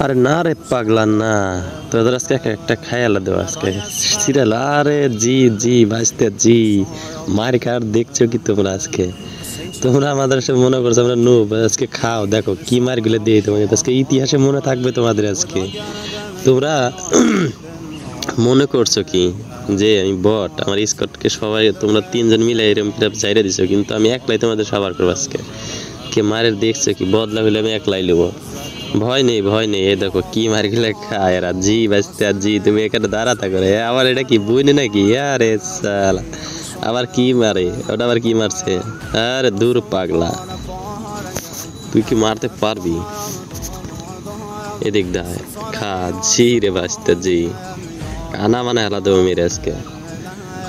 আরে না রে পাগলা না, তোদের আজকে একটা খায়ালা দেবো আজকে সিরিয়াল। আরে জি জি বাঁচতে জি মার কার দেখছো কি তোমরা আজকে? তোমরা আমাদের সব মনে করছো আমরা নুব, আজকে খাও দেখো কি মার গুলো দিয়ে তোমাদের আজকে ইতিহাসে মনে থাকবে তোমাদের আজকে। তোমরা মনে করছো কি যে আমি বট, আমার স্কটকে সবাই তোমরা তিনজন মিলে এরকম চাইরে দিছো, কিন্তু আমি একলাই তোমাদের সবার করবো আজকে। কে মারের দেখছো কি বদলা হইলে আমি একলাই নেবো, ভয় নেই ভয় নেই। এই দেখো কি মার গেলে খায় এরা জি বাঁচতে আর জি তুমি এখানে দাঁড়া থাকো রে। আবার এটা কি বুঝনি নাকি? আরে সালা আবার কি মারে ওটা, আবার কি মারছে? আরে দূর পাগলা, তুই কি মারতে পারবি? এদিক দা খা জি রে বাঁচতে জি কানা মানে হেলা দেবো মেরে আজকে।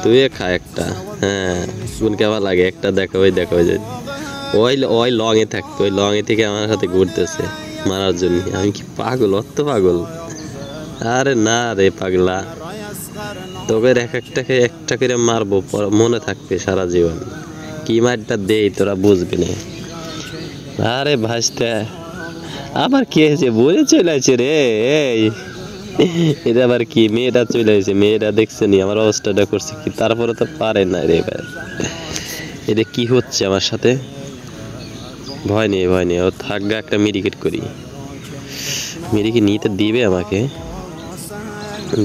তুই খা একটা, হ্যাঁ কোন কেমন লাগে একটা দেখো, ওই দেখো ওই যে ওই ওই লং এ থাকতো, ওই লং এ থেকে আমার সাথে ঘুরতেছে মারার জন্য। আমি কি পাগল? অত পাগল? আরে না রে পাগলা, তোকে এক একটাকে একটা করে মারবো, মনে থাকবে সারা জীবন। কি মারটা দেই তোরা বুঝবি না। আরে ভাসতে আবার কে হয়েছে? বলে চলে আসছে রে। এই এটা আবার কি? মেয়েটা চলে আসছে, মেয়েটা দেখছে নি আমার অবস্থাটা করছে কি, তারপরে তো পারে না রে ভাই। এটা কি হচ্ছে আমার সাথে? ভয় নেই ভয় নেই, ও থাকবে একটা মেডিকেট করি। মেডিকেট নিতে দিবে আমাকে?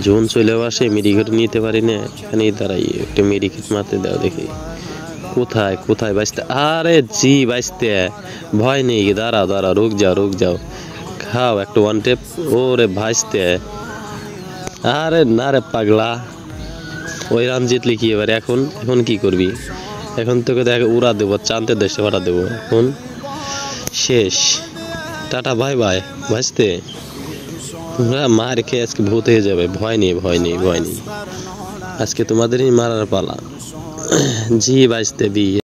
জোন চলেও আসে, মেডিকেট নিতে পারি না, এখানেই দাঁড়াই একটা মেডিকেট মারতে দাও দেখি। কোথায় কোথায় বাঁচতে? আরে জি বাঁচতে ভয় নেই, দাঁড়াও দাঁড়াও, রুক যাও রুক যাও, খাও একটা ওয়ান টেপ। ওরে ভাসতে আরে না রে পাগলা, ওই রান জিতলি কি এবার? এখন এখন কি করবি? এখন তোকে দেখ উড়া দেবো, চাঁদের দেশে পাঠা দেবো। এখন শেষ, টাটা বাই বাই ভাসতে। তোমরা মার খেয়ে আজকে ভূত হয়ে যাবে। ভয় নেই ভয় নেই ভয় নেই, আজকে তোমাদেরই মারার পালা। জি বাঁচতে বি।